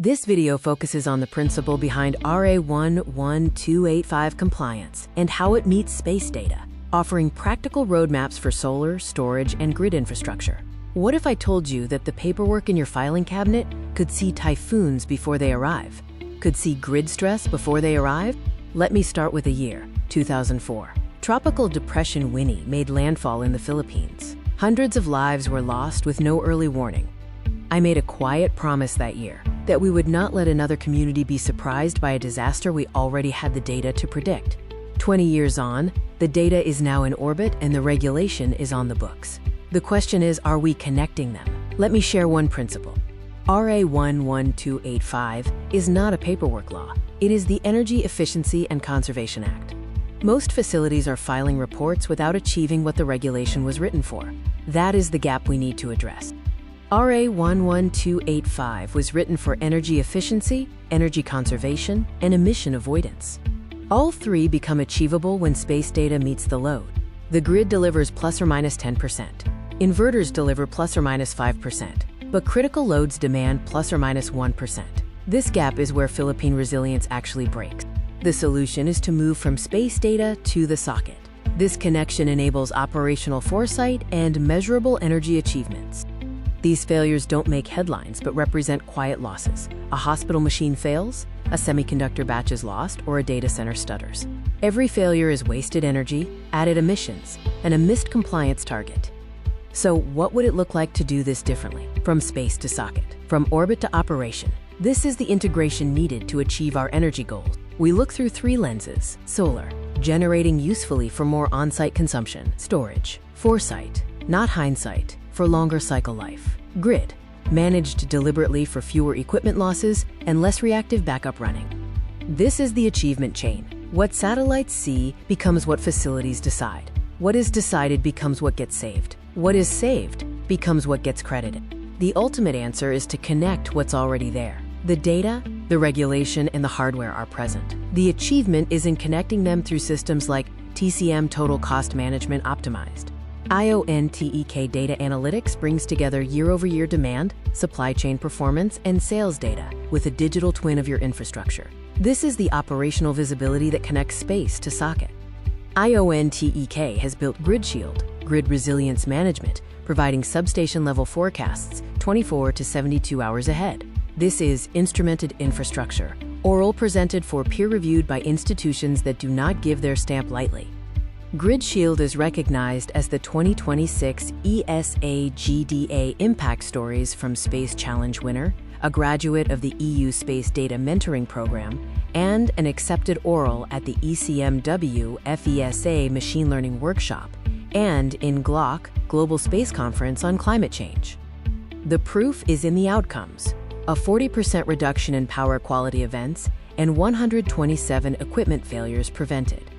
This video focuses on the principle behind RA 11285 compliance and how it meets space data, offering practical roadmaps for solar, storage, and grid infrastructure. What if I told you that the paperwork in your filing cabinet could see typhoons before they arrive? Could see grid stress before they arrive? Let me start with a year, 2004. Tropical Depression Winnie made landfall in the Philippines. Hundreds of lives were lost with no early warning. I made a quiet promise that year that we would not let another community be surprised by a disaster we already had the data to predict. 20 years on, the data is now in orbit and the regulation is on the books. The question is, are we connecting them? Let me share one principle. RA 11285 is not a paperwork law. It is the Energy Efficiency and Conservation Act. Most facilities are filing reports without achieving what the regulation was written for. That is the gap we need to address. RA 11285 was written for energy efficiency, energy conservation, and emission avoidance. All three become achievable when space data meets the load. The grid delivers plus or minus 10%. Inverters deliver plus or minus 5%, but critical loads demand plus or minus 1%. This gap is where Philippine resilience actually breaks. The solution is to move from space data to the socket. This connection enables operational foresight and measurable energy achievements. These failures don't make headlines but represent quiet losses. A hospital machine fails, a semiconductor batch is lost, or a data center stutters. Every failure is wasted energy, added emissions, and a missed compliance target. So what would it look like to do this differently? From space to socket, from orbit to operation. This is the integration needed to achieve our energy goals. We look through three lenses: solar, generating usefully for more on-site consumption; storage, foresight, not hindsight, for longer cycle life; grid, managed deliberately for fewer equipment losses and less reactive backup running. This is the achievement chain. What satellites see becomes what facilities decide. What is decided becomes what gets saved. What is saved becomes what gets credited. The ultimate answer is to connect what's already there. The data, the regulation, and the hardware are present. The achievement is in connecting them through systems like TCM Total Cost Management Optimized. IONTEK Data Analytics brings together year-over-year demand, supply chain performance, and sales data with a digital twin of your infrastructure. This is the operational visibility that connects space to socket. IONTEK has built Grid Shield, Grid Resilience Management, providing substation-level forecasts 24 to 72 hours ahead. This is instrumented infrastructure, oral presented for peer-reviewed by institutions that do not give their stamp lightly. Grid Shield is recognized as the 2026 ESA GDA Impact Stories from Space Challenge winner, a graduate of the EU Space Data Mentoring Program, and an accepted oral at the ECMW FESA Machine Learning Workshop, and in GLOC, Global Space Conference on Climate Change. The proof is in the outcomes: a 40% reduction in power quality events and 127 equipment failures prevented.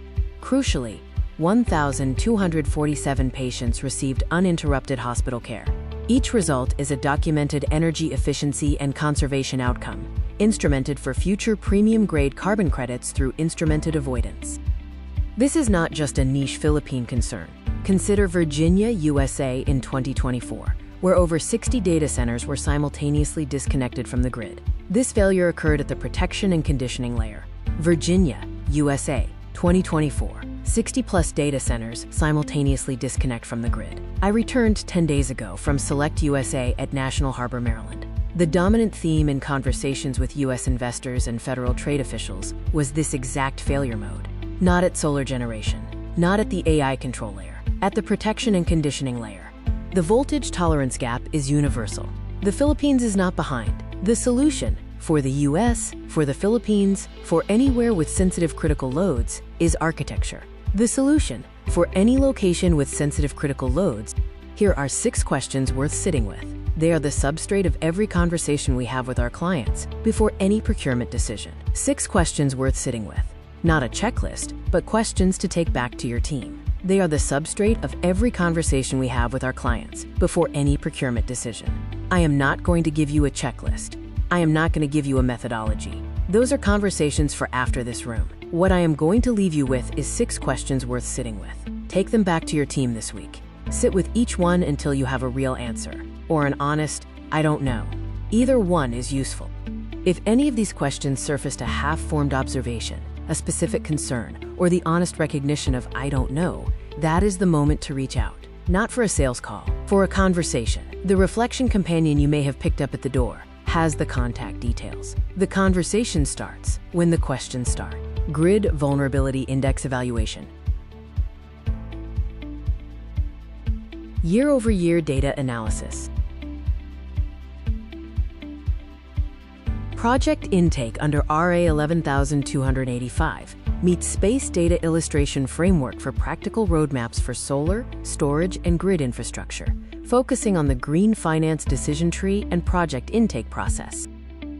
Crucially, 1,247 patients received uninterrupted hospital care. Each result is a documented energy efficiency and conservation outcome, instrumented for future premium-grade carbon credits through instrumented avoidance. This is not just a niche Philippine concern. Consider Virginia, USA in 2024, where over 60 data centers were simultaneously disconnected from the grid. This failure occurred at the protection and conditioning layer. Virginia, USA, 2024. 60-plus data centers simultaneously disconnect from the grid. I returned 10 days ago from Select USA at National Harbor, Maryland. The dominant theme in conversations with U.S. investors and federal trade officials was this exact failure mode. Not at solar generation, not at the AI control layer, at the protection and conditioning layer. The voltage tolerance gap is universal. The Philippines is not behind. The solution, for the U.S., for the Philippines, for anywhere with sensitive critical loads, is architecture. The solution, for any location with sensitive critical loads, here are 6 questions worth sitting with. They are the substrate of every conversation we have with our clients before any procurement decision. 6 questions worth sitting with. Not a checklist, but questions to take back to your team. They are the substrate of every conversation we have with our clients before any procurement decision. I am not going to give you a checklist. I am not going to give you a methodology. Those are conversations for after this room. What I am going to leave you with is 6 questions worth sitting with. Take them back to your team this week. Sit with each one until you have a real answer, or an honest, I don't know. Either one is useful. If any of these questions surfaced a half-formed observation, a specific concern, or the honest recognition of "I don't know," that is the moment to reach out. Not for a sales call, for a conversation. The reflection companion you may have picked up at the door has the contact details. The conversation starts when the questions start. Grid Vulnerability Index Evaluation. Year-over-year data analysis. Project intake under RA 11285 meets Space Data Illustration Framework for practical roadmaps for solar, storage, and grid infrastructure, focusing on the green finance decision tree and project intake process.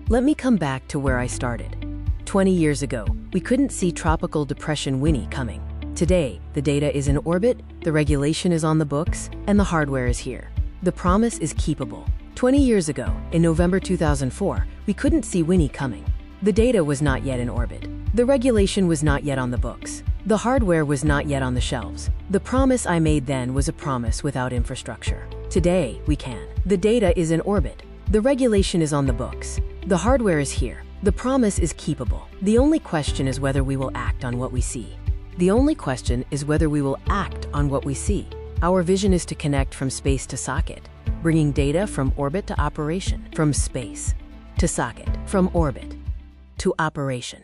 Let me come back to where I started. 20 years ago, we couldn't see Tropical Depression Winnie coming. Today, the data is in orbit, the regulation is on the books, and the hardware is here. The promise is keepable. 20 years ago, in November 2004, we couldn't see Winnie coming. The data was not yet in orbit. The regulation was not yet on the books. The hardware was not yet on the shelves. The promise I made then was a promise without infrastructure. Today, we can. The data is in orbit. The regulation is on the books. The hardware is here. The promise is keepable. The only question is whether we will act on what we see. The only question is whether we will act on what we see. Our vision is to connect from space to socket, bringing data from orbit to operation, from space to socket, from orbit to operation.